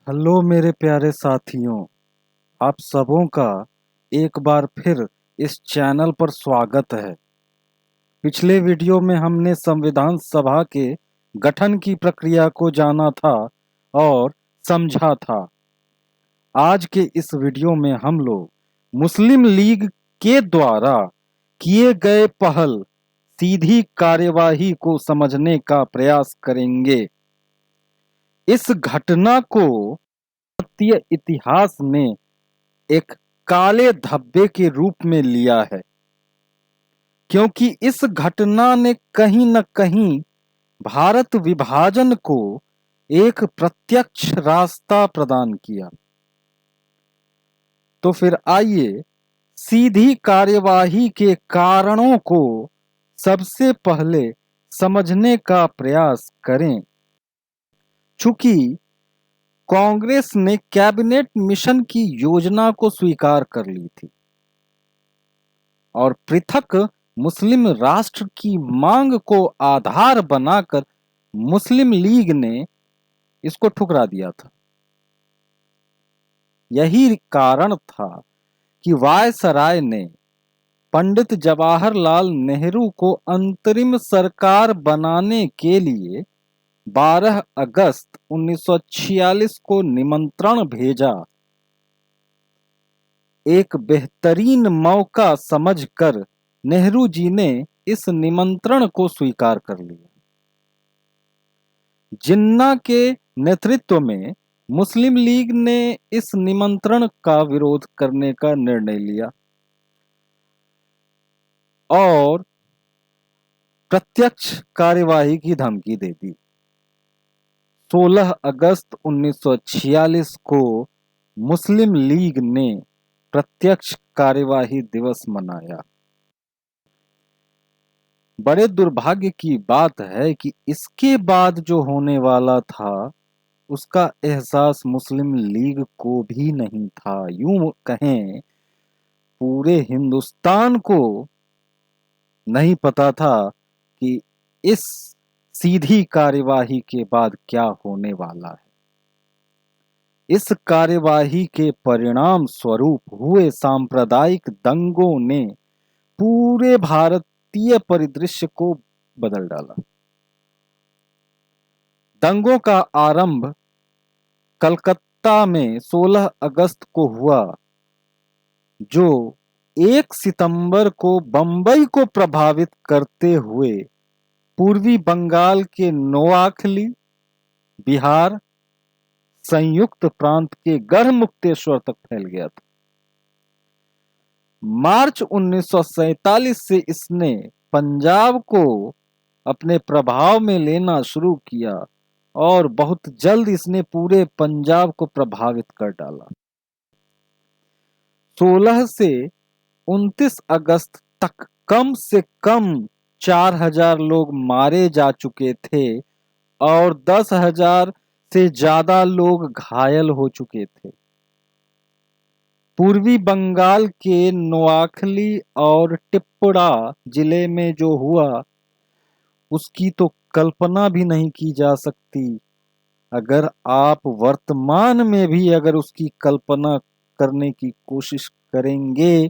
Hello मेरे प्यारे साथियों, आप सबों का एक बार फिर इस चैनल पर स्वागत है। पिछले वीडियो में हमने संविधान सभा के गठन की प्रक्रिया को जाना था और समझा था। आज के इस वीडियो में हम लोग मुस्लिम लीग के द्वारा किए गए पहल सीधी कार्यवाही को समझने का प्रयास करेंगे। इस घटना को भारतीय इतिहास में एक काले धब्बे के रूप में लिया है, क्योंकि इस घटना ने कहीं न कहीं भारत विभाजन को एक प्रत्यक्ष रास्ता प्रदान किया। तो फिर आइए सीधी कार्यवाही के कारणों को सबसे पहले समझने का प्रयास करें। चूंकि कांग्रेस ने कैबिनेट मिशन की योजना को स्वीकार कर ली थी और पृथक मुस्लिम राष्ट्र की मांग को आधार बनाकर मुस्लिम लीग ने इसको ठुकरा दिया था। यही कारण था कि वायसराय ने पंडित जवाहरलाल नेहरू को अंतरिम सरकार बनाने के लिए 12 अगस्त 1946 को निमंत्रण भेजा। एक बेहतरीन मौका समझकर नेहरू जी ने इस निमंत्रण को स्वीकार कर लिया। जिन्ना के नेतृत्व में मुस्लिम लीग ने इस निमंत्रण का विरोध करने का निर्णय लिया और प्रत्यक्ष कार्यवाही की धमकी दे दी। 16 अगस्त 1946 को मुस्लिम लीग ने प्रत्यक्ष कार्यवाही दिवस मनाया। बड़े दुर्भाग्य की बात है कि इसके बाद जो होने वाला था उसका एहसास मुस्लिम लीग को भी नहीं था। यूं कहें पूरे हिंदुस्तान को नहीं पता था कि इस सीधी कार्यवाही के बाद क्या होने वाला है। इस कार्यवाही के परिणाम स्वरूप हुए सांप्रदायिक दंगों ने पूरे भारतीय परिदृश्य को बदल डाला। दंगों का आरंभ कलकत्ता में 16 अगस्त को हुआ, जो 1 सितंबर को बंबई को प्रभावित करते हुए पूर्वी बंगाल के नोआखली, बिहार, संयुक्त प्रांत के गढ़मुक्तेश्वर तक फैल गया था। मार्च 1947 से इसने पंजाब को अपने प्रभाव में लेना शुरू किया और बहुत जल्द इसने पूरे पंजाब को प्रभावित कर डाला। 16 से 29 अगस्त तक कम से कम 4000 लोग मारे जा चुके थे और 10,000 से ज्यादा लोग घायल हो चुके थे। पूर्वी बंगाल के नोआखली और टिप्पुरा जिले में जो हुआ उसकी तो कल्पना भी नहीं की जा सकती। अगर आप वर्तमान में भी अगर उसकी कल्पना करने की कोशिश करेंगे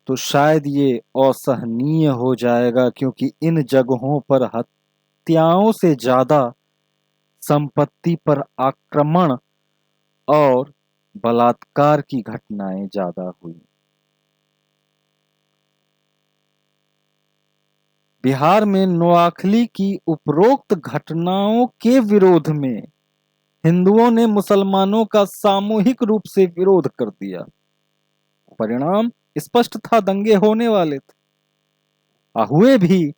तो शायद ये असहनीय हो जाएगा, क्योंकि इन जगहों पर हत्याओं से ज्यादा संपत्ति पर आक्रमण और बलात्कार की घटनाएं ज्यादा हुई। बिहार में नोआखली की उपरोक्त घटनाओं के विरोध में हिंदुओं ने मुसलमानों का सामूहिक रूप से विरोध कर दिया। परिणाम स्पष्ट था, दंगे होने वाले थे, हुए भी।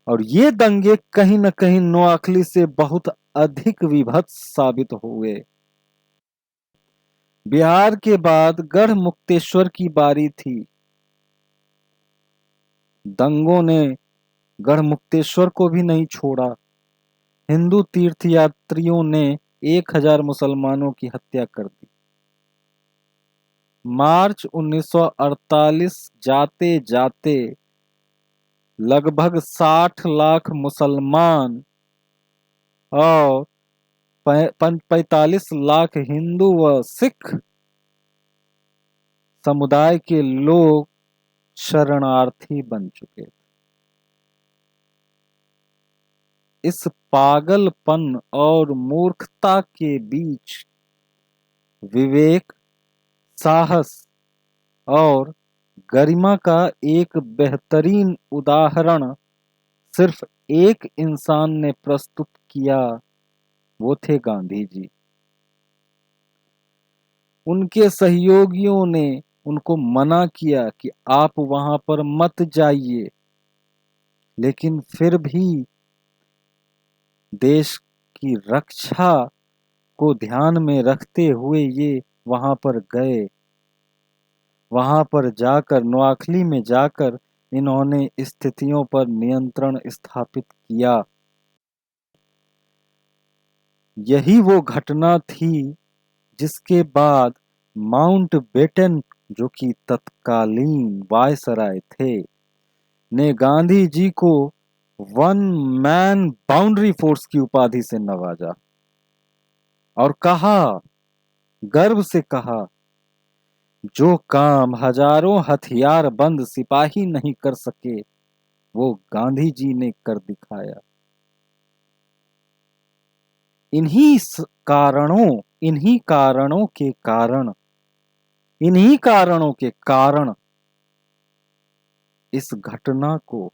और ये दंगे कहीं न कहीं नोआखली से बहुत अधिक विभत्स साबित हुए। बिहार के बाद गढ़मुक्तेश्वर की बारी थी। दंगों ने गढ़मुक्तेश्वर को भी नहीं छोड़ा। हिंदू तीर्थयात्रियों ने 1000 मुसलमानों की हत्या कर दी। मार्च 1948 जाते जाते लगभग 60 लाख मुसलमान और 45 लाख हिंदू व सिख समुदाय के लोग शरणार्थी बन चुके थे। इस पागलपन और मूर्खता के बीच विवेक, साहस और गरिमा का एक बेहतरीन उदाहरण सिर्फ एक इंसान ने प्रस्तुत किया, वो थे गांधी जी। उनके सहयोगियों ने उनको मना किया कि आप वहां पर मत जाइए, लेकिन फिर भी देश की रक्षा को ध्यान में रखते हुए ये वहां पर गए। वहां पर जाकर, नोआखली में जाकर इन्होंने स्थितियों पर नियंत्रण स्थापित किया। यही वो घटना थी जिसके बाद माउंटबेटन, जो कि तत्कालीन वायसराय थे, ने गांधी जी को वन मैन बाउंड्री फोर्स की उपाधि से नवाजा और कहा, गर्व से कहा, जो काम हजारों हथियारबंद सिपाही नहीं कर सके, वो गांधी जी ने कर दिखाया। कारणों इन्हीं कारणों के कारण इन्हीं कारणों के कारण इस घटना को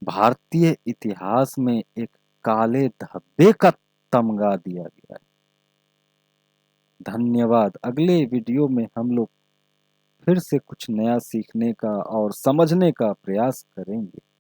भारतीय इतिहास में एक काले धब्बे का तमगा दिया गया है। धन्यवाद। अगले वीडियो में हम लोग फिर से कुछ नया सीखने का और समझने का प्रयास करेंगे।